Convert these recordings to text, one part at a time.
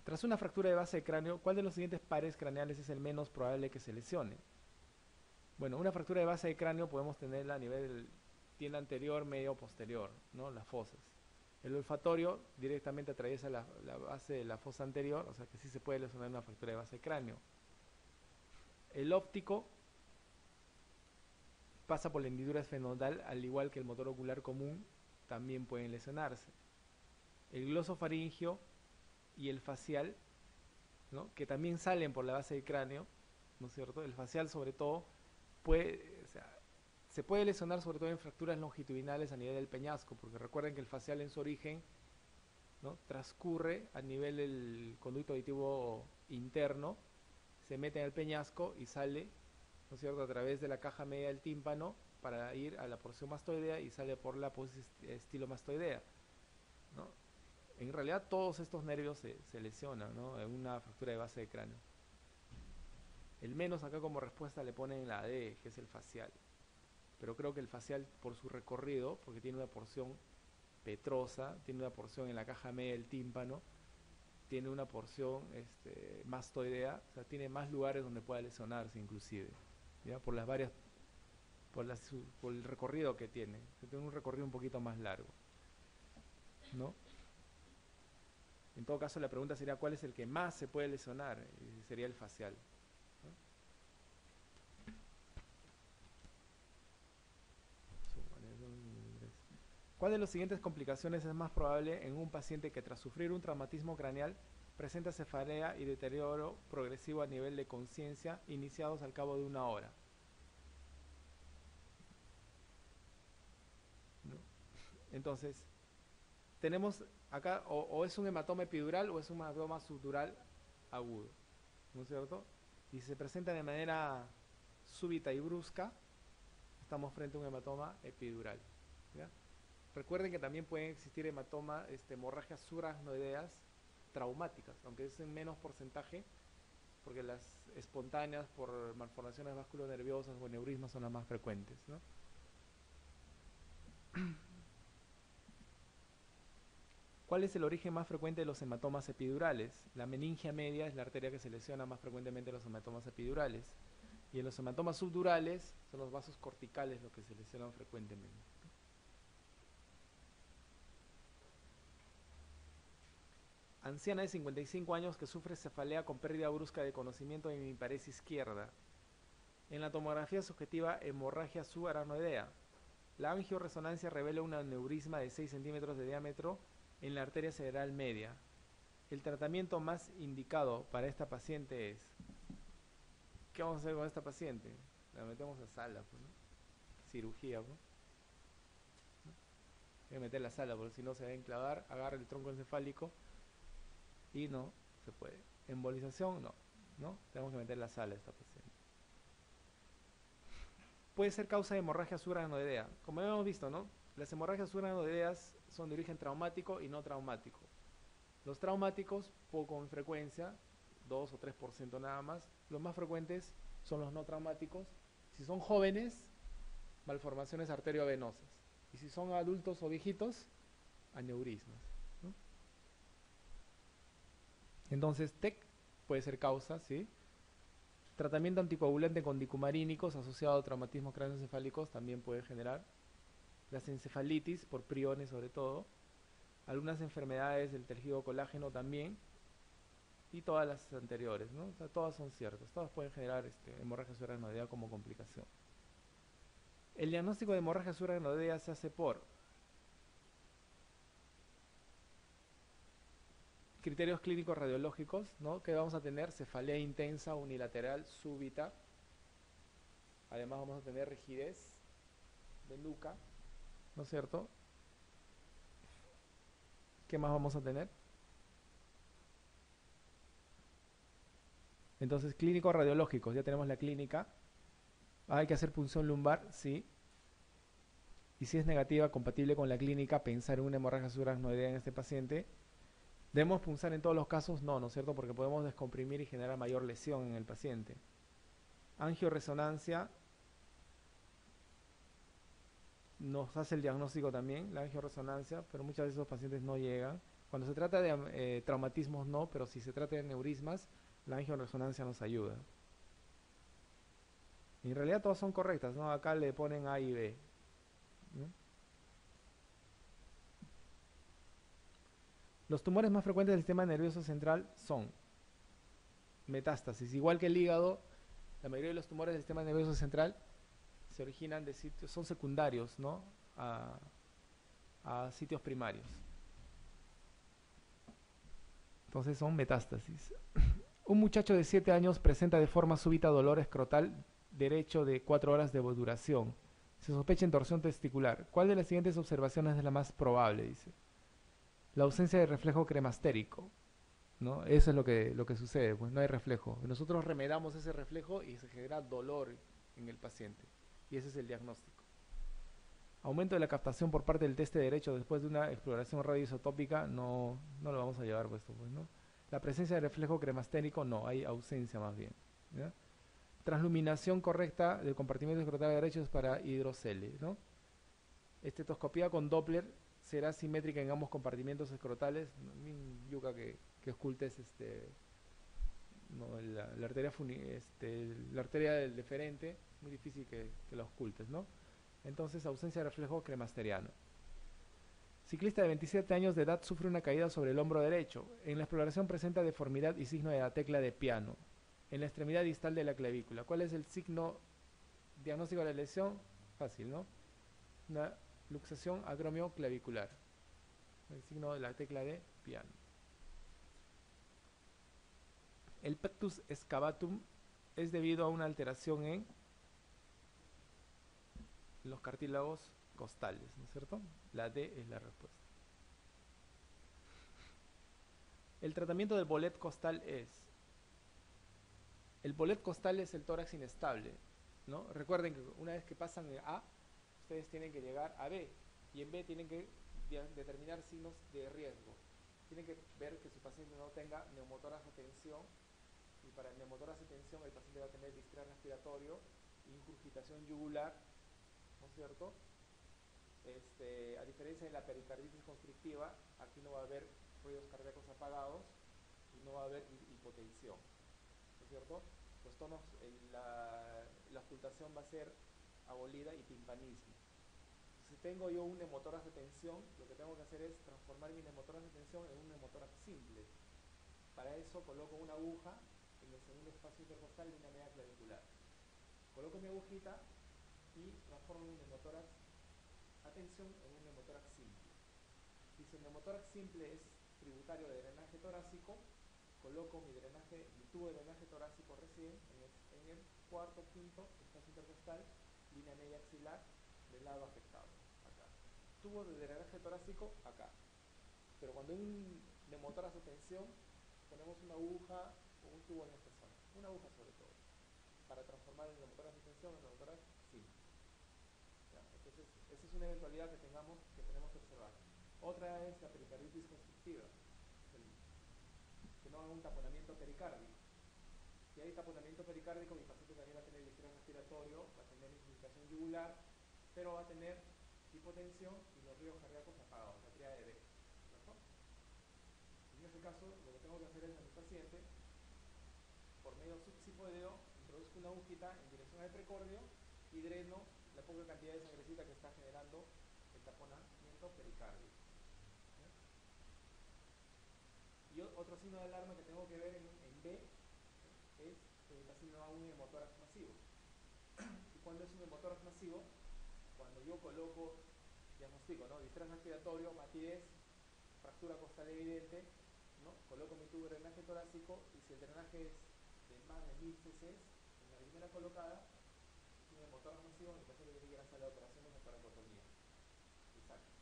Tras una fractura de base de cráneo, ¿cuál de los siguientes pares craneales es el menos probable que se lesione? Bueno, una fractura de base de cráneo podemos tenerla a nivel del tienda anterior, medio o posterior, ¿no? Las fosas. El olfatorio directamente atraviesa la base de la fosa anterior, o sea que sí se puede lesionar una fractura de base de cráneo. El óptico pasa por la hendidura esfenodal, al igual que el motor ocular común, también pueden lesionarse. El glosofaringio y el facial, ¿no? Que también salen por la base del cráneo, ¿no es cierto? El facial sobre todo puede, o sea, se puede lesionar sobre todo en fracturas longitudinales a nivel del peñasco, porque recuerden que el facial en su origen, ¿no?, transcurre a nivel del conducto auditivo interno, se mete en el peñasco y sale, ¿no es cierto?, a través de la caja media del tímpano para ir a la porción mastoidea y sale por la estilomastoidea, ¿no? En realidad todos estos nervios se lesionan, ¿no?, en una fractura de base de cráneo. El menos acá como respuesta le ponen la D, que es el facial. Pero creo que el facial por su recorrido, porque tiene una porción petrosa, tiene una porción en la caja media del tímpano, tiene una porción mastoidea, o sea, tiene más lugares donde pueda lesionarse inclusive, ¿ya? Por las varias, por el recorrido que tiene un recorrido un poquito más largo, ¿no? En todo caso la pregunta sería cuál es el que más se puede lesionar, y sería el facial, ¿no? ¿Cuál de las siguientes complicaciones es más probable en un paciente que tras sufrir un traumatismo craneal presenta cefalea y deterioro progresivo a nivel de conciencia iniciados al cabo de una hora? ¿No? Entonces, tenemos acá o es un hematoma epidural o es un hematoma subdural agudo, ¿no es cierto? Y si se presenta de manera súbita y brusca, estamos frente a un hematoma epidural, ¿ya? Recuerden que también pueden existir hematomas, hemorragias subaracnoideas traumáticas, aunque es en menos porcentaje, porque las espontáneas por malformaciones vasculonerviosas o aneurismas son las más frecuentes, ¿no? ¿Cuál es el origen más frecuente de los hematomas epidurales? La meningia media es la arteria que se lesiona más frecuentemente en los hematomas epidurales. Y en los hematomas subdurales son los vasos corticales los que se lesionan frecuentemente. Anciana de 55 años que sufre cefalea con pérdida brusca de conocimiento en mi pared izquierda. En la tomografía subjetiva, hemorragia subaracnoidea. La angioresonancia revela un aneurisma de 6 centímetros de diámetro en la arteria cerebral media. El tratamiento más indicado para esta paciente es... ¿Qué vamos a hacer con esta paciente? La metemos a sala, pues, ¿no? Cirugía, pues. Hay que meter la sala porque si no se va a enclavar, agarra el tronco encefálico y no se puede. Embolización, no, ¿no? Tenemos que meter la sala a esta paciente. Puede ser causa de hemorragia subaracnoidea. Como hemos visto, ¿no? Las hemorragias subaracnoideas son de origen traumático y no traumático. Los traumáticos, poco en frecuencia, 2 o 3% nada más. Los más frecuentes son los no traumáticos. Si son jóvenes, malformaciones arteriovenosas. Y si son adultos o viejitos, aneurismas, ¿no? Entonces, TEC puede ser causa, ¿sí? Tratamiento anticoagulante con dicumarínicos asociado a traumatismos craneoencefálicos también puede generar. Las encefalitis, por priones sobre todo. Algunas enfermedades del tejido colágeno también. Y todas las anteriores, ¿no? O sea, todas son ciertas. Todas pueden generar hemorragia subaracnoidea como complicación. El diagnóstico de hemorragia subaracnoidea se hace por criterios clínicos radiológicos, ¿no? Que vamos a tener cefalea intensa unilateral súbita. Además vamos a tener rigidez de nuca, ¿no es cierto? ¿Qué más vamos a tener? Entonces, clínicos radiológicos, ya tenemos la clínica. Hay que hacer punción lumbar, sí. Y si es negativa, compatible con la clínica, pensar en una hemorragia subaracnoidea en este paciente. ¿Debemos punzar en todos los casos? No, ¿no es cierto? Porque podemos descomprimir y generar mayor lesión en el paciente. Angioresonancia nos hace el diagnóstico también, la angioresonancia, pero muchas veces los pacientes no llegan. Cuando se trata de traumatismos no, pero si se trata de neurismas, la angioresonancia nos ayuda. Y en realidad todas son correctas, ¿no? Acá le ponen A y B, ¿no? Los tumores más frecuentes del sistema nervioso central son metástasis. Igual que el hígado, la mayoría de los tumores del sistema nervioso central se originan de sitios, son secundarios, ¿no? A sitios primarios. Entonces son metástasis. Un muchacho de 7 años presenta de forma súbita dolor escrotal derecho de 4 horas de duración. Se sospecha en torsión testicular. ¿Cuál de las siguientes observaciones es la más probable? Dice. La ausencia de reflejo cremastérico, ¿no? Eso es lo que sucede, pues no hay reflejo. Nosotros remedamos ese reflejo y se genera dolor en el paciente. Y ese es el diagnóstico. Aumento de la captación por parte del teste derecho después de una exploración radioisotópica, no lo vamos a llevar puesto, pues, ¿no? La presencia de reflejo cremastérico, no, hay ausencia más bien, ¿ya? Transluminación correcta del compartimento escrotal derecho es para hidrocele, ¿no? Estetoscopía con Doppler será simétrica en ambos compartimentos escrotales. Yuca que ocultes no, la arteria del deferente, muy difícil que la ocultes, ¿no? Entonces, ausencia de reflejo cremasteriano. Ciclista de 27 años de edad sufre una caída sobre el hombro derecho. En la exploración presenta deformidad y signo de la tecla de piano en la extremidad distal de la clavícula. ¿Cuál es el signo diagnóstico de la lesión? Fácil, ¿no? Una luxación acromioclavicular. El signo de la tecla de piano. El pectus excavatum es debido a una alteración en los cartílagos costales, ¿no es cierto? La D es la respuesta. El tratamiento del bolet costal es... El bolet costal es el tórax inestable, ¿no? Recuerden que una vez que pasan de A, ustedes tienen que llegar a B, y en B tienen que determinar signos de riesgo. Tienen que ver que su paciente no tenga neumotórax de tensión, y para el neumotórax de tensión el paciente va a tener distrés respiratorio, ingurgitación yugular, ¿no es cierto? A diferencia de la pericarditis constrictiva, aquí no va a haber ruidos cardíacos apagados y no va a haber hipotensión, ¿no es cierto? Los tonos, la ocultación va a ser abolida y timpanismo. Si tengo yo un neumotórax de tensión, lo que tengo que hacer es transformar mi neumotórax de tensión en un neumotórax simple. Para eso coloco una aguja en el segundo espacio intercostal de una media clavicular. Coloco mi agujita y transformo mi neumotórax a tensión en un neumotórax simple. Si el neumotórax simple es tributario de drenaje torácico, coloco mi tubo de drenaje torácico recién en el cuarto, quinto espacio intercostal, línea media axilar del lado afectado, acá. Tubo de drenaje torácico acá. Pero cuando hay un neumotórax de tensión, ponemos una aguja o un tubo en esta zona. Una aguja sobre todo, para transformar el neumotórax de tensión en neumotórax simple. ¿Ya? Entonces, esa es una eventualidad que tenemos que observar. Otra es la pericarditis constrictiva, que no haga un taponamiento pericárdico. Si hay taponamiento pericárdico, mi paciente también va a tener distrés respiratorio, va a tener infiltración yugular, pero va a tener hipotensión y los ríos cardíacos apagados, la tríada de B. ¿Cierto? En ese caso, lo que tengo que hacer es a mi paciente, por medio subsifoideo, introduzco una agujita en dirección al precordio y dreno la poca cantidad de sangrecita que está generando el taponamiento pericárdico. Y otro signo de alarma que tengo que ver en B es que mi paciente no haga un hemotórax masivo. ¿Y cuando es un hemotórax masivo? Cuando yo coloco, diagnostico, ¿no? Distrés respiratorio, matidez, fractura costal evidente, ¿no? Coloco mi tubo de drenaje torácico y si el drenaje es de más de 1000 cc, en la primera colocada, es un hemotórax masivo, mi paciente tiene que ir a sala de operaciones de toracotomía. Exacto.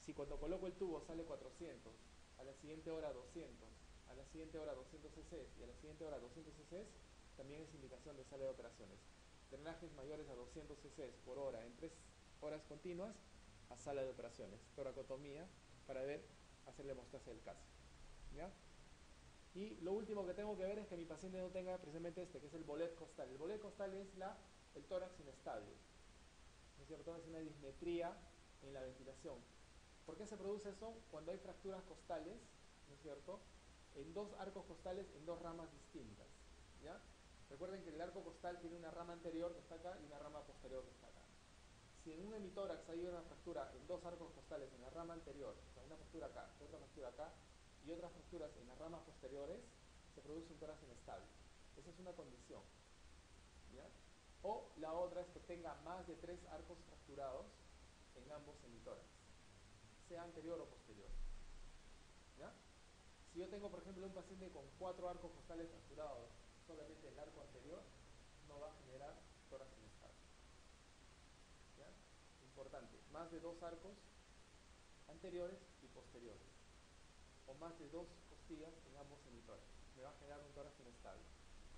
Si cuando coloco el tubo sale 400, a la siguiente hora 200, a la siguiente hora 200 cc y a la siguiente hora 200 cc, también es indicación de sala de operaciones. Drenajes mayores a 200 cc por hora en 3 horas continuas, a sala de operaciones. Toracotomía para hacer la hemostasia del calcio. ¿Ya? Y lo último que tengo que ver es que mi paciente no tenga precisamente que es el bolet costal. El bolet costal es el tórax inestable, ¿no es cierto? Es una dismetría en la ventilación. ¿Por qué se produce eso? Cuando hay fracturas costales, ¿no es cierto? En dos arcos costales en dos ramas distintas, ¿ya? Recuerden que el arco costal tiene una rama anterior que está acá y una rama posterior que está acá. Si en un hemitórax hay una fractura en dos arcos costales en la rama anterior, o sea, una fractura acá, otra fractura acá, y otras fracturas en las ramas posteriores, se produce un tórax inestable. Esa es una condición, ¿ya? O la otra es que tenga más de 3 arcos fracturados en ambos hemitórax, sea anterior o posterior, ¿ya? Si yo tengo, por ejemplo, un paciente con 4 arcos costales fracturados, solamente el arco anterior, no va a generar tórax inestable, ¿ya? Importante, más de 2 arcos anteriores y posteriores, o más de 2 costillas en ambos hemitórax, me va a generar un tórax inestable.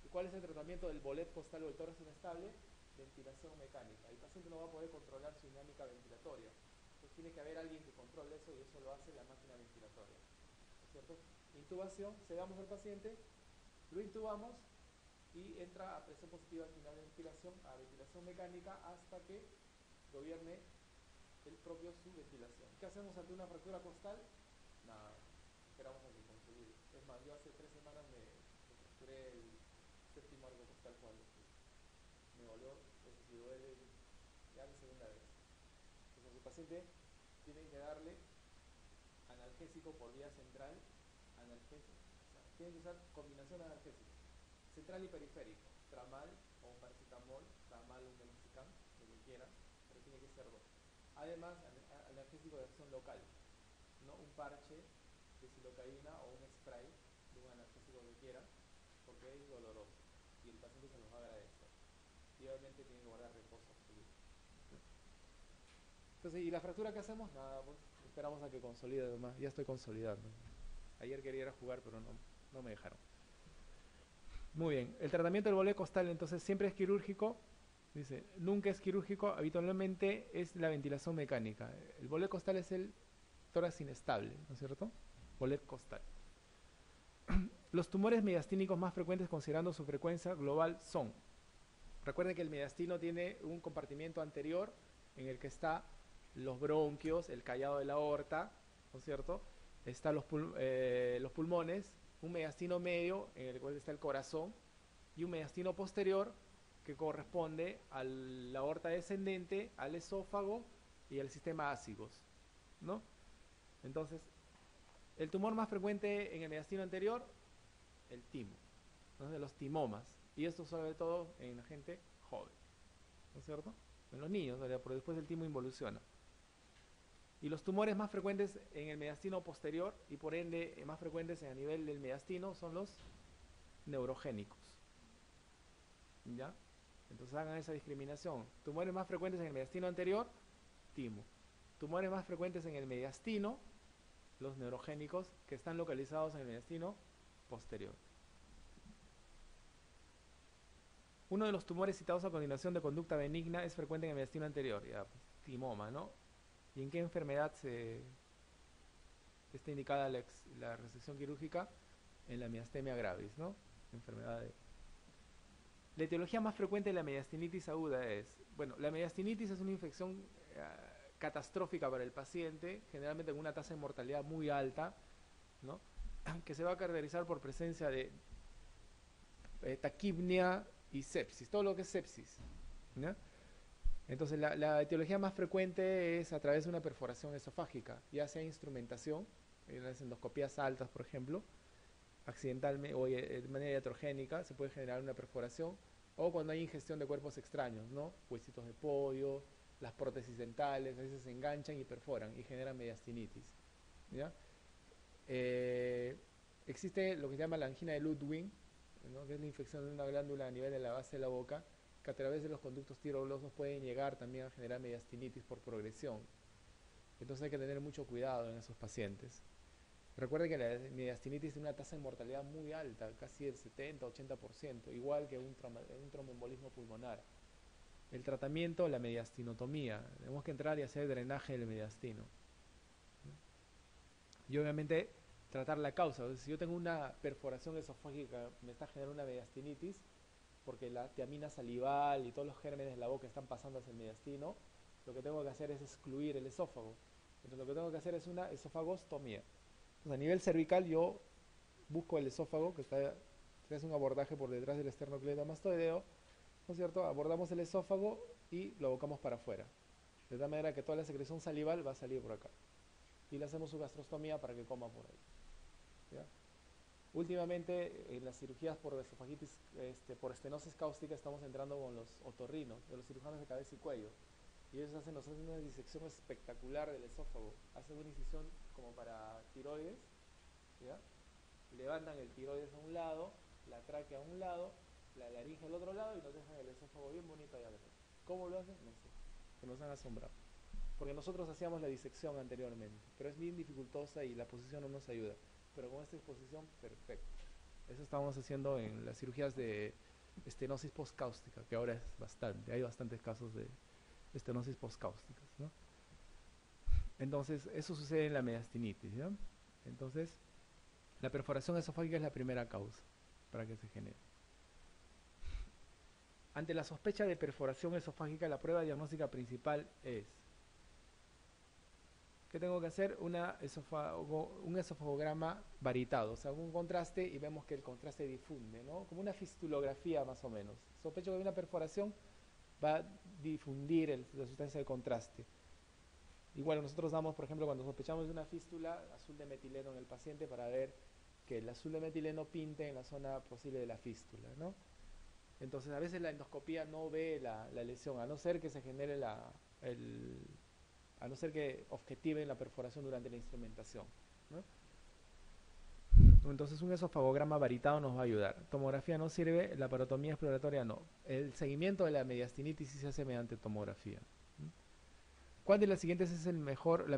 ¿Y cuál es el tratamiento del bolet costal o del tórax inestable? Ventilación mecánica. El paciente no va a poder controlar su dinámica ventilatoria, entonces tiene que haber alguien que controle eso, y eso lo hace la máquina ventilatoria, ¿no es cierto? Intubación, sedamos al paciente, lo intubamos y entra a presión positiva al final de ventilación, a ventilación mecánica, hasta que gobierne el propio su ventilación. ¿Qué hacemos ante una fractura costal? Nada, esperamos a que consolide. Es más, yo hace 3 semanas me fracturé el séptimo arco costal cuando me dolió, eso sí duele, ya la segunda vez. Entonces su paciente tienen que darle analgésico por vía central, analgésico, o sea, tienen que usar combinación de analgésicos, central y periférico, tramal o un paracetamol, tramal o un meloxicam, lo que quieran, pero tiene que ser dos. Además, analgésico de acción local, no un parche de silocaína o un spray de un analgésico que quiera, porque es doloroso y el paciente se los va a agradecer. Y obviamente tiene que guardar reposo absoluto. Entonces, ¿y la fractura qué hacemos? Nada, pues esperamos a que consolide nomás. Ya estoy consolidando. Ayer quería ir a jugar, pero no me dejaron. Muy bien, el tratamiento del bolet costal entonces siempre es quirúrgico. Dice, nunca es quirúrgico, habitualmente es la ventilación mecánica. El bolet costal es el tórax inestable, ¿no es cierto? Bolet costal. Los tumores mediastínicos más frecuentes considerando su frecuencia global son, recuerden que el mediastino tiene un compartimiento anterior en el que está los bronquios, el callado de la aorta, ¿no es cierto? Están los pulmones, un mediastino medio en el cual está el corazón, y un mediastino posterior que corresponde a la aorta descendente, al esófago y al sistema ácigos, ¿no? Entonces, el tumor más frecuente en el mediastino anterior, el timo, ¿no? De los timomas, y esto sobre todo en la gente joven, ¿no es cierto? En los niños, pero después el timo involuciona. Y los tumores más frecuentes en el mediastino posterior, y por ende más frecuentes a nivel del mediastino, son los neurogénicos, ¿ya? Entonces hagan esa discriminación. Tumores más frecuentes en el mediastino anterior, timo. Tumores más frecuentes en el mediastino, los neurogénicos, que están localizados en el mediastino posterior. Uno de los tumores citados a continuación de conducta benigna es frecuente en el mediastino anterior, ya, pues, timoma, ¿no? ¿Y en qué enfermedad está indicada la resección quirúrgica? En la miastemia gravis, ¿no? Enfermedad de... La etiología más frecuente de la mediastinitis aguda es, bueno, la mediastinitis es una infección catastrófica para el paciente, generalmente con una tasa de mortalidad muy alta, ¿no? Que se va a caracterizar por presencia de taquipnia y sepsis, todo lo que es sepsis, ¿no? Entonces la etiología más frecuente es a través de una perforación esofágica, ya sea instrumentación, en las endoscopías altas por ejemplo, accidentalmente o de manera iatrogénica se puede generar una perforación, o cuando hay ingestión de cuerpos extraños, ¿no? Huesitos de pollo, las prótesis dentales, a veces se enganchan y perforan y generan mediastinitis, ¿ya? Existe lo que se llama la angina de Ludwig, ¿no? Que es la infección de una glándula a nivel de la base de la boca, que a través de los conductos tiroglosos pueden llegar también a generar mediastinitis por progresión. Entonces hay que tener mucho cuidado en esos pacientes. Recuerden que la mediastinitis tiene una tasa de mortalidad muy alta, casi el 70-80%, igual que un tromboembolismo pulmonar. El tratamiento, la mediastinotomía. Tenemos que entrar y hacer drenaje del mediastino. Y obviamente tratar la causa. O sea, si yo tengo una perforación esofágica, me está generando una mediastinitis, porque la tiamina salival y todos los gérmenes de la boca están pasando hacia el mediastino, lo que tengo que hacer es excluir el esófago. Entonces lo que tengo que hacer es una esofagostomía. Entonces a nivel cervical yo busco el esófago, que está, se hace un abordaje por detrás del esternocleidomastoideo, ¿no es cierto? Abordamos el esófago y lo abocamos para afuera. De tal manera que toda la secreción salival va a salir por acá. Y le hacemos su gastrostomía para que coma por ahí. ¿Ya? Últimamente, en las cirugías por esofagitis, por estenosis cáustica, estamos entrando con los otorrinos, de los cirujanos de cabeza y cuello. Y ellos nos hacen una disección espectacular del esófago. Hacen una incisión como para tiroides, ¿ya? Levantan el tiroides a un lado, la tráquea a un lado, la laringe al otro lado y nos dejan el esófago bien bonito allá atrás. ¿Cómo lo hacen? No sé, que nos han asombrado. Porque nosotros hacíamos la disección anteriormente, pero es bien dificultosa y la posición no nos ayuda. Pero con esta exposición, perfecto. Eso estábamos haciendo en las cirugías de estenosis postcáustica, que ahora es bastante, hay bastantes casos de estenosis postcáusticas, ¿no? Entonces, eso sucede en la mediastinitis, ¿ya? Entonces, la perforación esofágica es la primera causa para que se genere. Ante la sospecha de perforación esofágica, la prueba diagnóstica principal es: ¿qué tengo que hacer? Un esofagograma varitado, o sea, un contraste y vemos que el contraste difunde, ¿no? Como una fistulografía más o menos. Sospecho que una perforación va a difundir la sustancia de contraste. Igual nosotros damos, por ejemplo, cuando sospechamos de una fístula, azul de metileno en el paciente para ver que el azul de metileno pinte en la zona posible de la fístula, ¿no? Entonces a veces la endoscopía no ve la lesión, a no ser que se genere a no ser que objetiven la perforación durante la instrumentación, ¿no? Entonces un esofagograma varitado nos va a ayudar. Tomografía no sirve, la parotomía exploratoria no. El seguimiento de la mediastinitis sí se hace mediante tomografía. ¿Cuál de las siguientes es la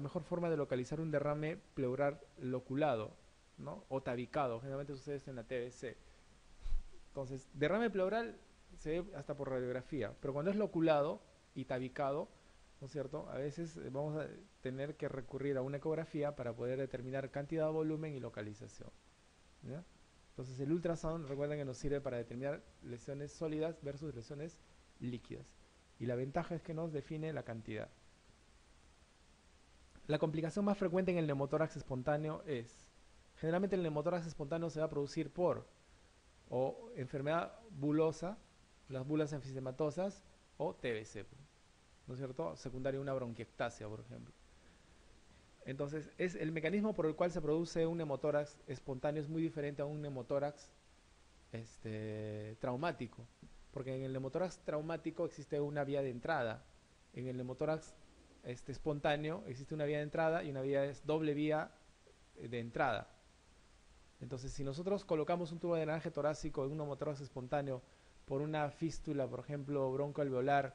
mejor forma de localizar un derrame pleural loculado, ¿no? O tabicado? Generalmente sucede esto en la TBC. Entonces, derrame pleural se ve hasta por radiografía, pero cuando es loculado y tabicado, ¿no es cierto? A veces vamos a tener que recurrir a una ecografía para poder determinar cantidad, volumen y localización, ¿ya? Entonces el ultrasound, recuerden que nos sirve para determinar lesiones sólidas versus lesiones líquidas. Y la ventaja es que nos define la cantidad. La complicación más frecuente en el neumotórax espontáneo es: generalmente el neumotórax espontáneo se va a producir por o enfermedad bulosa, las bulas enfisematosas, o TBC, ¿no es cierto? Secundaria a una bronquiectasia, por ejemplo. Entonces, el mecanismo por el cual se produce un neumotórax espontáneo es muy diferente a un neumotórax traumático, porque en el neumotórax traumático existe una vía de entrada, en el neumotórax espontáneo existe una vía de entrada y una vía doble vía de entrada. Entonces, si nosotros colocamos un tubo de drenaje torácico en un neumotórax espontáneo por una fístula, por ejemplo, broncoalveolar,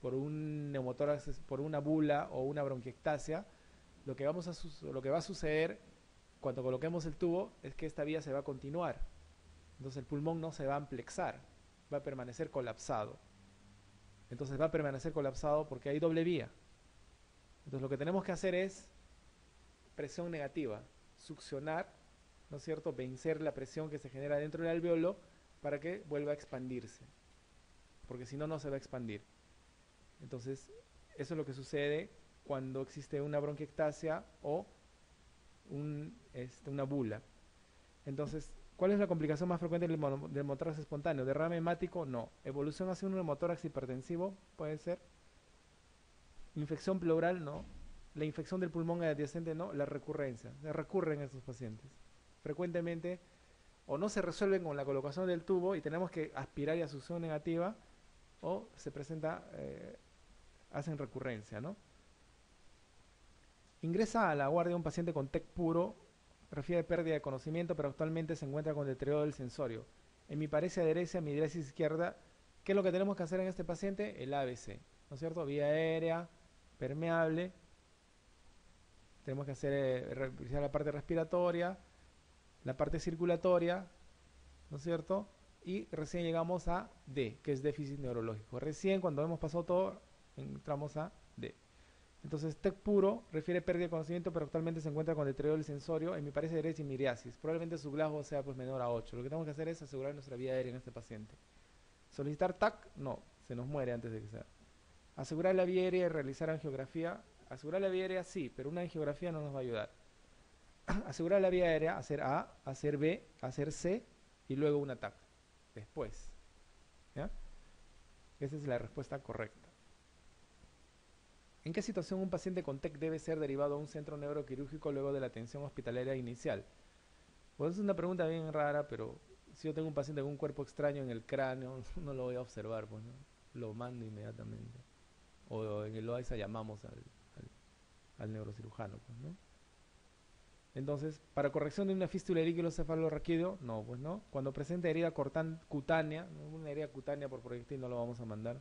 por un neumotórax, por una bula o una bronquiectasia, lo que va a suceder cuando coloquemos el tubo es que esta vía se va a continuar. Entonces el pulmón no se va a amplexar, va a permanecer colapsado. Entonces va a permanecer colapsado porque hay doble vía. Entonces lo que tenemos que hacer es presión negativa, succionar, ¿no es cierto?, vencer la presión que se genera dentro del alveolo para que vuelva a expandirse, porque si no, no se va a expandir. Entonces, eso es lo que sucede cuando existe una bronquiectasia o una bula. Entonces, ¿cuál es la complicación más frecuente del neumotórax espontáneo? ¿Derrame hemático? No. ¿Evolución hacia un neumotórax hipertensivo? Puede ser. ¿Infección pleural? No. ¿La infección del pulmón adyacente? No. La recurrencia. Se recurren estos pacientes. Frecuentemente o no se resuelven con la colocación del tubo y tenemos que aspirar y a succión negativa, o se presenta, hacen recurrencia, ¿no? Ingresa a la guardia un paciente con TEC puro, refiere pérdida de conocimiento, pero actualmente se encuentra con deterioro del sensorio. Hemiparesia derecha, midriasis izquierda. ¿Qué es lo que tenemos que hacer en este paciente? El ABC, ¿no es cierto? Vía aérea, permeable. Tenemos que hacer revisar la parte respiratoria, la parte circulatoria, ¿no es cierto? Y recién llegamos a D, que es déficit neurológico. Recién cuando hemos pasado todo, entramos a D. Entonces, TEC puro refiere pérdida de conocimiento, pero actualmente se encuentra con deterioro del sensorio, en mi parecer derecha y miriasis. Probablemente su Glasgow sea pues menor a 8. Lo que tenemos que hacer es asegurar nuestra vía aérea en este paciente. Solicitar TAC, no, se nos muere antes de que sea. Asegurar la vía aérea y realizar angiografía, Asegurar la vía aérea sí, pero una angiografía no nos va a ayudar. Asegurar la vía aérea, hacer A, hacer B, hacer C y luego un ataque. Después. ¿Ya? Esa es la respuesta correcta. ¿En qué situación un paciente con TEC debe ser derivado a un centro neuroquirúrgico luego de la atención hospitalaria inicial? Pues es una pregunta bien rara, pero si yo tengo un paciente con un cuerpo extraño en el cráneo, no lo voy a observar, pues, ¿no? Lo mando inmediatamente. O en el OAISA llamamos al neurocirujano, pues, ¿no? Entonces, para corrección de una fístula cefalorraquídeo, no, pues no. Cuando presenta herida cutánea, ¿no? Una herida cutánea por proyectil no lo vamos a mandar.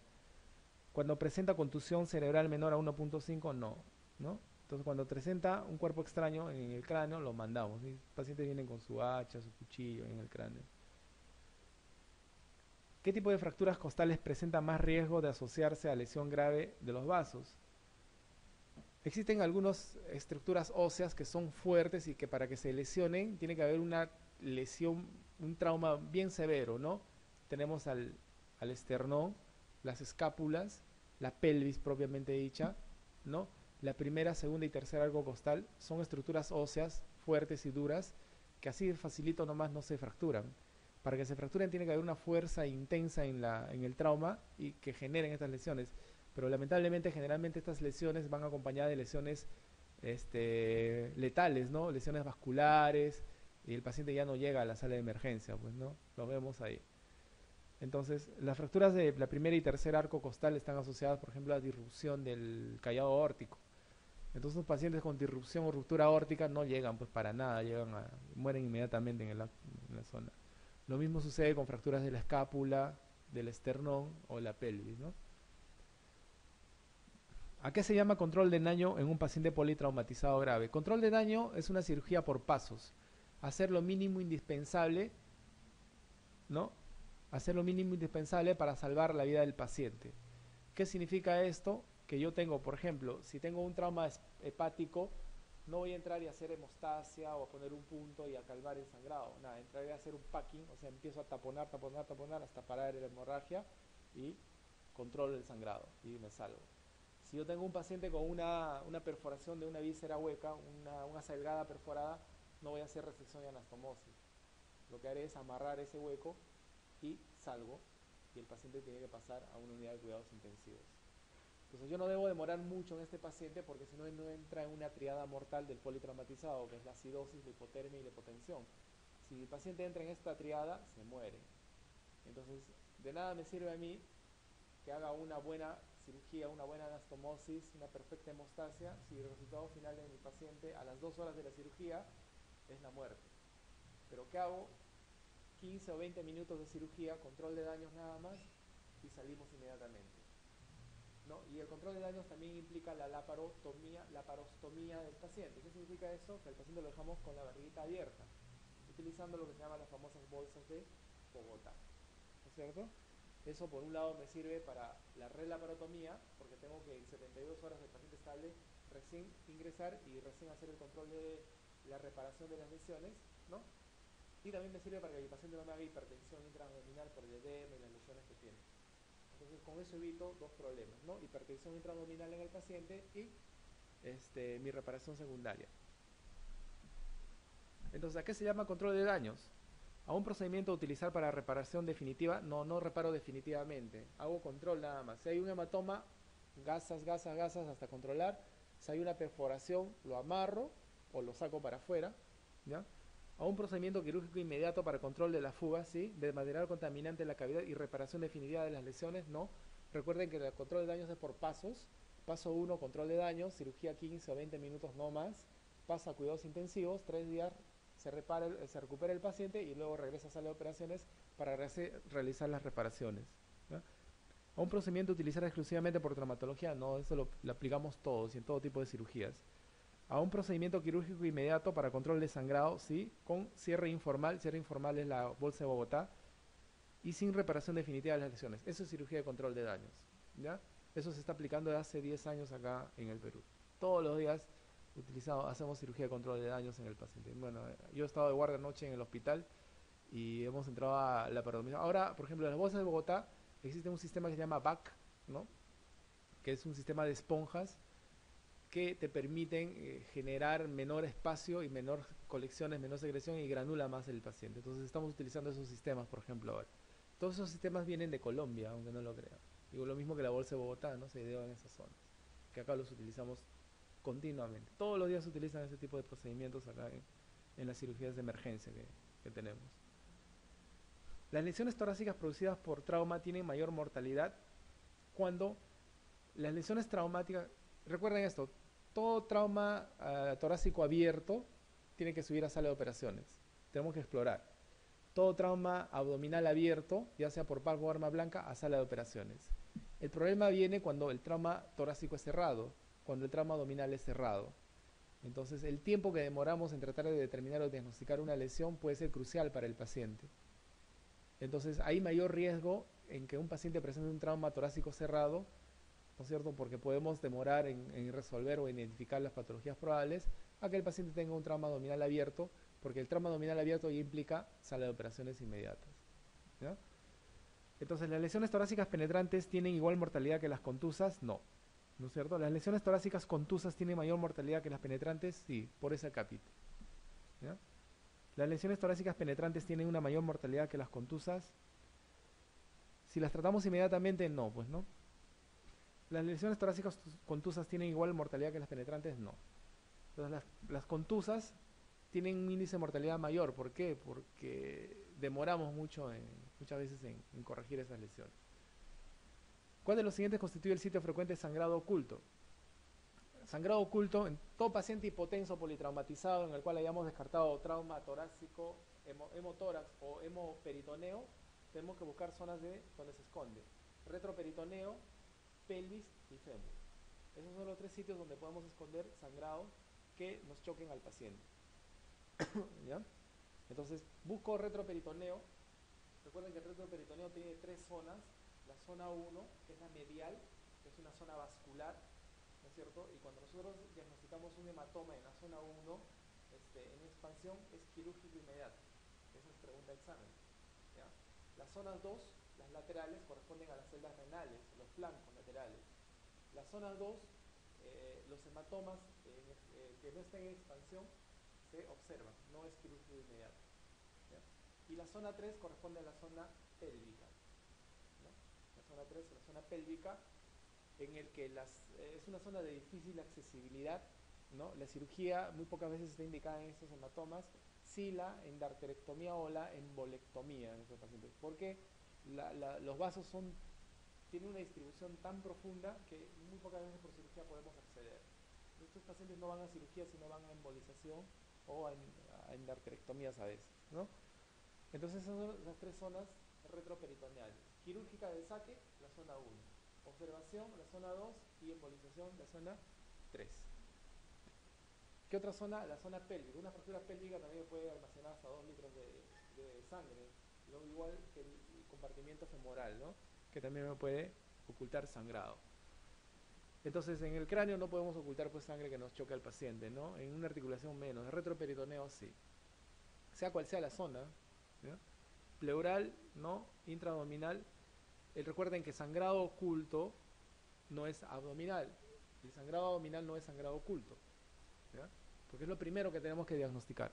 Cuando presenta contusión cerebral menor a 1.5, no, ¿no? Entonces, cuando presenta un cuerpo extraño en el cráneo, lo mandamos. ¿Sí? Pacientes vienen con su hacha, su cuchillo en el cráneo. ¿Qué tipo de fracturas costales presenta más riesgo de asociarse a lesión grave de los vasos? Existen algunas estructuras óseas que son fuertes y que para que se lesionen tiene que haber una lesión, un trauma bien severo, ¿no? Tenemos al esternón, las escápulas, la pelvis propiamente dicha, ¿no? La primera, segunda y tercera arco costal son estructuras óseas fuertes y duras que así de facilito nomás no se fracturan. Para que se fracturen tiene que haber una fuerza intensa en el trauma y que generen estas lesiones. Pero lamentablemente, generalmente estas lesiones van acompañadas de lesiones letales, ¿no? Lesiones vasculares, y el paciente ya no llega a la sala de emergencia, pues, ¿no? Lo vemos ahí. Entonces, las fracturas de la primera y tercer arco costal están asociadas, por ejemplo, a la disrupción del callado aórtico. Entonces, los pacientes con disrupción o ruptura aórtica no llegan, pues, para nada, mueren inmediatamente en la zona. Lo mismo sucede con fracturas de la escápula, del esternón o la pelvis, ¿no? ¿A qué se llama control de daño en un paciente politraumatizado grave? Control de daño es una cirugía por pasos. Hacer lo mínimo indispensable, ¿no? Hacer lo mínimo indispensable para salvar la vida del paciente. ¿Qué significa esto? Que yo tengo, por ejemplo, si tengo un trauma hepático, no voy a entrar y hacer hemostasia o a poner un punto y a calmar el sangrado. Nada, entraré a hacer un packing, o sea, empiezo a taponar hasta parar la hemorragia y controlo el sangrado y me salvo. Si yo tengo un paciente con una perforación de una víscera hueca, una salgada perforada, no voy a hacer resección y anastomosis. Lo que haré es amarrar ese hueco y salgo, y el paciente tiene que pasar a una unidad de cuidados intensivos. Entonces yo no debo demorar mucho en este paciente porque si no entra en una triada mortal del politraumatizado, que es la acidosis, la hipotermia y la hipotensión. Si el paciente entra en esta triada, se muere. Entonces, de nada me sirve a mí que haga una buena cirugía, una buena anastomosis, una perfecta hemostasia, si el resultado final en el paciente a las 2 horas de la cirugía es la muerte. Pero ¿qué hago? 15 o 20 minutos de cirugía, control de daños nada más y salimos inmediatamente, ¿no? Y el control de daños también implica la laparostomía del paciente. ¿Qué significa eso? Que el paciente lo dejamos con la barriguita abierta, utilizando lo que se llama las famosas bolsas de Bogotá, ¿no es cierto? Eso por un lado me sirve para la relaparotomía, porque tengo que en 72 horas del paciente estable recién ingresar y recién hacer el control de la reparación de las lesiones, ¿no? Y también me sirve para que el paciente no me haga hipertensión intraabdominal por el edema y las lesiones que tiene. Entonces con eso evito dos problemas, ¿no? Hipertensión intraabdominal en el paciente y mi reparación secundaria. Entonces, ¿a qué se llama control de daños? A un procedimiento a utilizar para reparación definitiva, no reparo definitivamente, hago control nada más. Si hay un hematoma, gasas hasta controlar. Si hay una perforación, lo amarro o lo saco para afuera, ¿ya? A un procedimiento quirúrgico inmediato para control de la fuga, ¿sí? De material contaminante en la cavidad y reparación definitiva de las lesiones, no. Recuerden que el control de daños es por pasos. Paso 1, control de daños, cirugía 15 o 20 minutos no más. Pasa a cuidados intensivos, 3 días se recupera el paciente y luego regresa a sala de operaciones para realizar las reparaciones, ¿no? A un procedimiento utilizar exclusivamente por traumatología, no, eso lo aplicamos todos y en todo tipo de cirugías. A un procedimiento quirúrgico inmediato para control de sangrado, sí, con cierre informal es la bolsa de Bogotá, y sin reparación definitiva de las lesiones. Eso es cirugía de control de daños, ¿ya? Eso se está aplicando desde hace 10 años acá en el Perú. Todos los días hacemos cirugía de control de daños en el paciente. Bueno, yo he estado de guardia anoche en el hospital y hemos entrado a la parotomía. Ahora, por ejemplo, en las bolsas de Bogotá existe un sistema que se llama BAC, ¿no? Que es un sistema de esponjas que te permiten generar menor espacio y menor colecciones, menor secreción y granula más el paciente. Entonces estamos utilizando esos sistemas, por ejemplo, ahora. Todos esos sistemas vienen de Colombia, aunque no lo crean. Digo, lo mismo que la Bolsa de Bogotá, ¿no? Se ideó en esas zonas, que acá los utilizamos continuamente. Todos los días se utilizan ese tipo de procedimientos acá en las cirugías de emergencia que tenemos. Las lesiones torácicas producidas por trauma tienen mayor mortalidad cuando las lesiones traumáticas, recuerden esto, todo trauma torácico abierto tiene que subir a sala de operaciones. Tenemos que explorar. Todo trauma abdominal abierto, ya sea por palpo o arma blanca, a sala de operaciones. El problema viene cuando el trauma torácico es cerrado, cuando el trauma abdominal es cerrado. Entonces, el tiempo que demoramos en tratar de determinar o diagnosticar una lesión puede ser crucial para el paciente. Entonces, hay mayor riesgo en que un paciente presente un trauma torácico cerrado, ¿no es cierto? Porque podemos demorar en resolver o identificar las patologías probables, a que el paciente tenga un trauma abdominal abierto, porque el trauma abdominal abierto ya implica sala de operaciones inmediatas, ¿ya? Entonces, ¿las lesiones torácicas penetrantes tienen igual mortalidad que las contusas? No. ¿No es cierto? ¿Las lesiones torácicas contusas tienen mayor mortalidad que las penetrantes? Sí, por ese acápite, ¿ya? ¿Las lesiones torácicas penetrantes tienen una mayor mortalidad que las contusas? Si las tratamos inmediatamente, no, pues no. ¿Las lesiones torácicas contusas tienen igual mortalidad que las penetrantes? No. Entonces, las contusas tienen un índice de mortalidad mayor. ¿Por qué? Porque demoramos muchas veces en corregir esas lesiones. ¿Cuál de los siguientes constituye el sitio frecuente de sangrado oculto? Sangrado oculto en todo paciente hipotenso politraumatizado en el cual hayamos descartado trauma torácico, hemotórax o hemoperitoneo, tenemos que buscar zonas donde se esconde. Retroperitoneo, pelvis y fémur. Esos son los tres sitios donde podemos esconder sangrado que nos choquen al paciente. ¿Ya? Entonces, busco retroperitoneo. Recuerden que el retroperitoneo tiene tres zonas. La zona 1, que es la medial, que es una zona vascular, ¿no es cierto? Y cuando nosotros diagnosticamos un hematoma en la zona 1, en expansión, es quirúrgico inmediato. Esa es pregunta de examen, ¿ya? Las zonas 2, las laterales, corresponden a las celdas renales, los flancos laterales. La zona 2, los hematomas que no estén en expansión, se observan, no es quirúrgico inmediato, ¿ya? Y la zona 3 corresponde a la zona pélvica, ¿no? La zona 3 es la zona pélvica, en el que es una zona de difícil accesibilidad, ¿no? La cirugía muy pocas veces está indicada en estos hematomas, sí la endarterectomía o la embolectomía en estos pacientes, porque los vasos tienen una distribución tan profunda que muy pocas veces por cirugía podemos acceder. Estos pacientes no van a cirugía, sino van a embolización o a endarterectomías a veces, ¿no? Entonces esas son las tres zonas retroperitoneales. Quirúrgica de saque, la zona 1. Observación, la zona 2. Y embolización, la zona 3. ¿Qué otra zona? La zona pélvica. Una fractura pélvica también puede almacenar hasta 2 litros de sangre, ¿no? Igual que el compartimiento femoral, ¿no? Que también me puede ocultar sangrado. Entonces, en el cráneo no podemos ocultar pues sangre que nos choque al paciente, ¿no? En una articulación menos. En retroperitoneo sí. Sea cual sea la zona, ¿ya? Pleural, ¿no? Intraabdominal. Recuerden que sangrado oculto no es abdominal. El sangrado abdominal no es sangrado oculto, ¿ya? Porque es lo primero que tenemos que diagnosticar.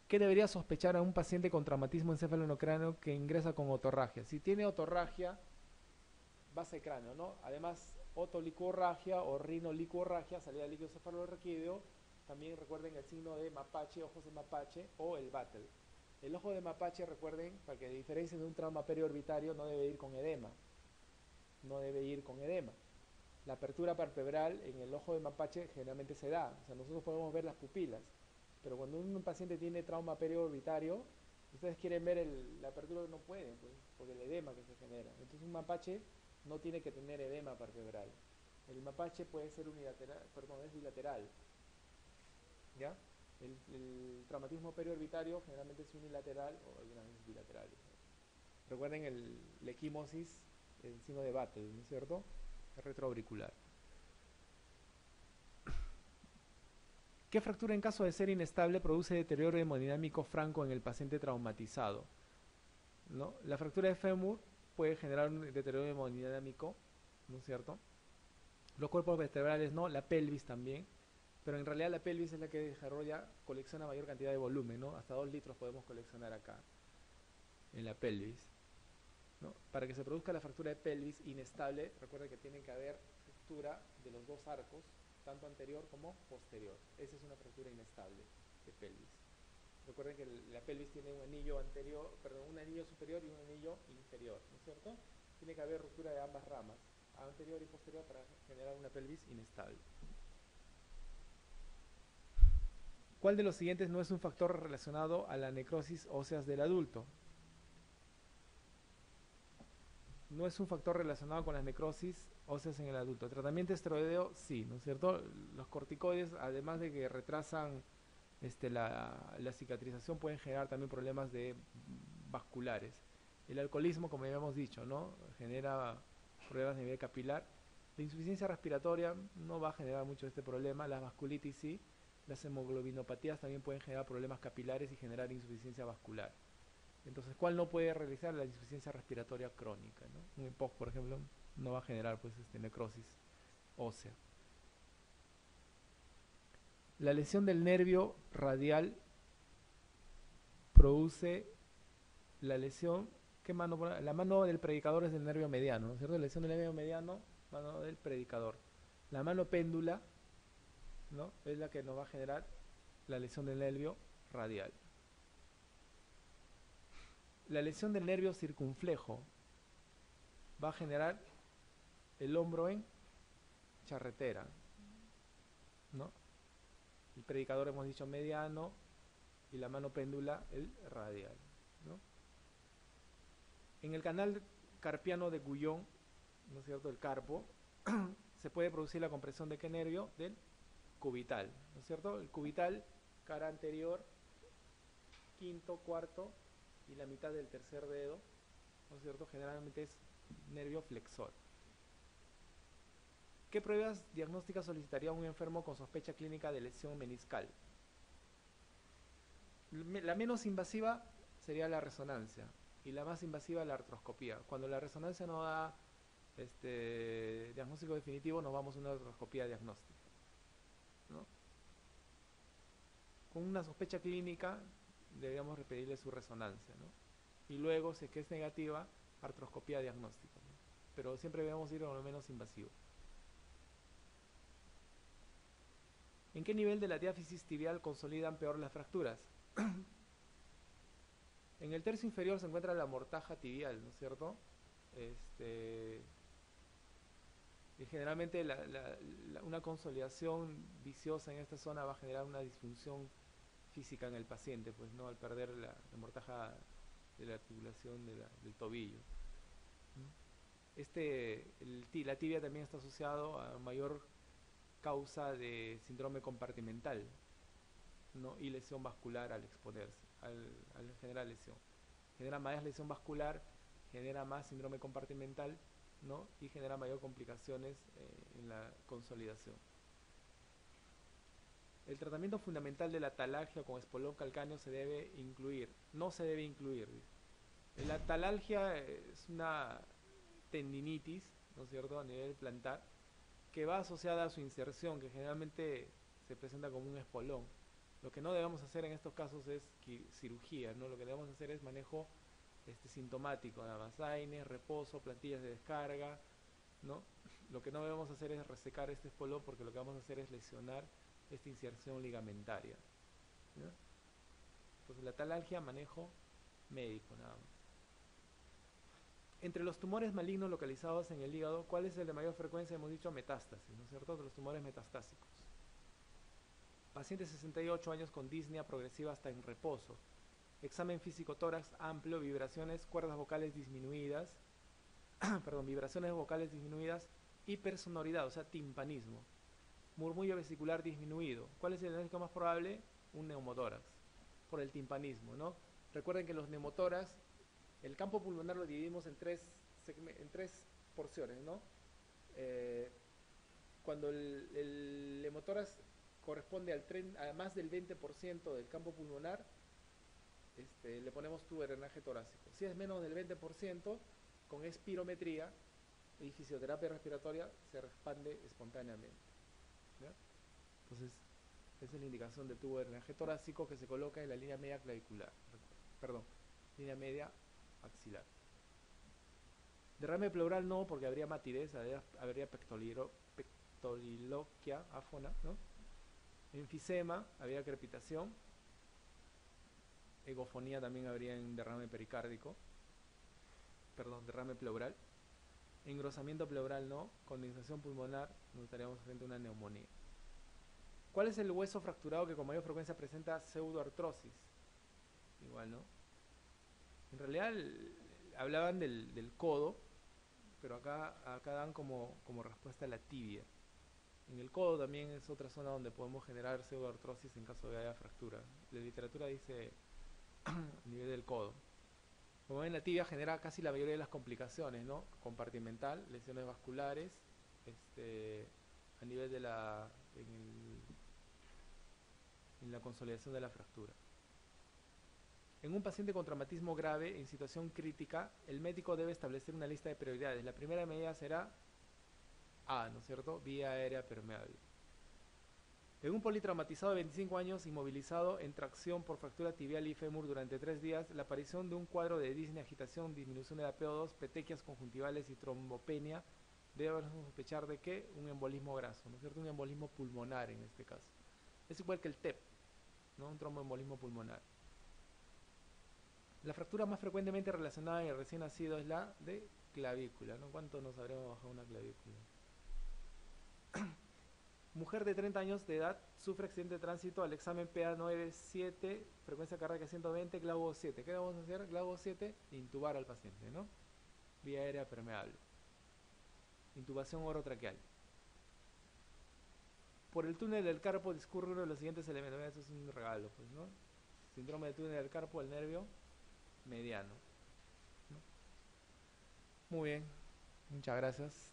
¿Qué debería sospechar a un paciente con traumatismo encéfalo-cráneo que ingresa con otorragia? Si tiene otorragia, base de cráneo, ¿no? Además, otolicuorragia o rinolicuorragia, salida de líquido cefalorraquídeo. También recuerden el signo de mapache, ojos de mapache o el Battle. El ojo de mapache, recuerden, para que diferencien de un trauma periorbitario, no debe ir con edema. No debe ir con edema. La apertura palpebral en el ojo de mapache generalmente se da. O sea, nosotros podemos ver las pupilas. Pero cuando un paciente tiene trauma periorbitario, ustedes quieren ver la apertura, no pueden, pues, porque el edema que se genera. Entonces un mapache no tiene que tener edema palpebral. El mapache puede ser unilateral, perdón, es bilateral, ¿ya? El traumatismo periorbitario generalmente es unilateral o algunas veces bilateral. Recuerden la equimosis, el signo de Battle, ¿no es cierto? El retroauricular. ¿Qué fractura en caso de ser inestable produce deterioro hemodinámico franco en el paciente traumatizado? ¿No? La fractura de fémur puede generar un deterioro hemodinámico, ¿no es cierto? Los cuerpos vertebrales no, la pelvis también, pero en realidad la pelvis es la que desarrolla, colecciona mayor cantidad de volumen, ¿no? Hasta 2 litros podemos coleccionar acá, en la pelvis, ¿no? Para que se produzca la fractura de pelvis inestable, recuerda que tiene que haber ruptura de los dos arcos, tanto anterior como posterior. Esa es una fractura inestable de pelvis. Recuerden que la pelvis tiene un anillo anterior, perdón, un anillo superior y un anillo inferior, ¿no es cierto? Tiene que haber ruptura de ambas ramas, anterior y posterior, para generar una pelvis inestable. ¿Cuál de los siguientes no es un factor relacionado a la necrosis ósea del adulto? No es un factor relacionado con las necrosis óseas en el adulto. El tratamiento esteroideo, sí, ¿no es cierto? Los corticoides, además de que retrasan la cicatrización, pueden generar también problemas vasculares. El alcoholismo, como ya hemos dicho, ¿no? Genera problemas a nivel capilar. La insuficiencia respiratoria no va a generar mucho este problema. Las vasculitis sí. Las hemoglobinopatías también pueden generar problemas capilares y generar insuficiencia vascular. Entonces, ¿cuál no puede realizar? La insuficiencia respiratoria crónica, ¿no? Un EPOC, por ejemplo, no va a generar pues necrosis ósea. La lesión del nervio radial produce la lesión, ¿qué mano? La mano del predicador es del nervio mediano, ¿no es cierto? La lesión del nervio mediano, mano del predicador. La mano péndula, ¿no? Es la que nos va a generar la lesión del nervio radial. La lesión del nervio circunflejo va a generar el hombro en charretera, ¿no? El predicador hemos dicho mediano y la mano péndula el radial, ¿no? En el canal carpiano de Guyon, ¿no es cierto?, el carpo, se puede producir la compresión de qué nervio? Del cubital, ¿no es cierto? El cubital, cara anterior, quinto, cuarto y la mitad del tercer dedo, ¿no es cierto? Generalmente es nervio flexor. ¿Qué pruebas diagnósticas solicitaría un enfermo con sospecha clínica de lesión meniscal? La menos invasiva sería la resonancia y la más invasiva la artroscopía. Cuando la resonancia no da diagnóstico definitivo, nos vamos a una artroscopía diagnóstica, ¿no? Con una sospecha clínica deberíamos pedirle su resonancia, ¿no? Y luego, si es que es negativa, artroscopía diagnóstica, ¿no? Pero siempre debemos ir a lo menos invasivo. ¿En qué nivel de la diáfisis tibial consolidan peor las fracturas? En el tercio inferior se encuentra la mortaja tibial, ¿no es cierto? Y generalmente una consolidación viciosa en esta zona va a generar una disfunción física en el paciente, pues no, al perder la mortaja de la articulación del tobillo. La tibia también está asociado a mayor causa de síndrome compartimental, ¿no? Y lesión vascular al exponerse, al generar lesión. Genera más lesión vascular, genera más síndrome compartimental, ¿no? Y genera mayor complicaciones en la consolidación. El tratamiento fundamental de la talalgia con espolón calcáneo se debe incluir, no se debe incluir. La talalgia es una tendinitis, ¿no es cierto?, a nivel plantar, que va asociada a su inserción, que generalmente se presenta como un espolón. Lo que no debemos hacer en estos casos es cirugía, ¿no? Lo que debemos hacer es manejo sintomático, nada más, AINES, reposo, plantillas de descarga, ¿no? Lo que no debemos hacer es resecar este espolón, porque lo que vamos a hacer es lesionar esta inserción ligamentaria, ¿no? Entonces la talalgia, manejo médico nada más. Entre los tumores malignos localizados en el hígado, ¿cuál es el de mayor frecuencia? Hemos dicho metástasis, ¿no es cierto?, de los tumores metastásicos. Paciente de 68 años con disnea progresiva hasta en reposo. Examen físico tórax amplio, vibraciones, cuerdas vocales disminuidas, perdón, vibraciones vocales disminuidas, hipersonoridad, o sea, timpanismo. Murmullo vesicular disminuido. ¿Cuál es el diagnóstico más probable? Un neumotórax, por el timpanismo, ¿no? Recuerden que los neumotórax, el campo pulmonar lo dividimos en tres porciones, ¿no? Cuando el neumotórax corresponde a más del 20% del campo pulmonar, le ponemos tubo de drenaje torácico. Si es menos del 20%, con espirometría y fisioterapia respiratoria se expande espontáneamente. ¿Ya? Entonces, esa es la indicación del tubo de drenaje torácico que se coloca en la línea media clavicular. Perdón, línea media axilar. Derrame pleural no, porque habría matidez, habría pectoliloquia áfona, ¿no? Enfisema, habría crepitación. Egofonía también habría en derrame pericárdico. Perdón, derrame pleural. Engrosamiento pleural no. Condensación pulmonar, nos estaríamos frente a una neumonía. ¿Cuál es el hueso fracturado que con mayor frecuencia presenta pseudoartrosis? Igual, ¿no? En realidad hablaban del codo, pero acá dan como respuesta la tibia. En el codo también es otra zona donde podemos generar pseudoartrosis en caso de haya fractura. La literatura dice a nivel del codo. Como ven, la tibia genera casi la mayoría de las complicaciones, ¿no? Compartimental, lesiones vasculares, a nivel de en la consolidación de la fractura. En un paciente con traumatismo grave en situación crítica, el médico debe establecer una lista de prioridades. La primera medida será A, ¿no es cierto? Vía aérea permeable. En un politraumatizado de 25 años inmovilizado en tracción por fractura tibial y fémur durante 3 días, la aparición de un cuadro de disnea, agitación, disminución de la PO2, petequias conjuntivales y trombopenia debe sospechar de qué? Un embolismo graso, ¿no es cierto? Un embolismo pulmonar en este caso. Es igual que el TEP, ¿no? Un tromboembolismo pulmonar. La fractura más frecuentemente relacionada en el recién nacido es la de clavícula, ¿no? ¿Cuánto nos habremos bajado una clavícula? Mujer de 30 años de edad sufre accidente de tránsito al examen PA97, frecuencia cardíaca 120, glauco 7. ¿Qué vamos a hacer? Glauco 7, intubar al paciente, ¿no? Vía aérea permeable. Intubación orotraqueal. Por el túnel del carpo discurre uno de los siguientes elementos. Eso es un regalo, pues, ¿no? Síndrome del túnel del carpo, el nervio mediano, ¿no? Muy bien, muchas gracias.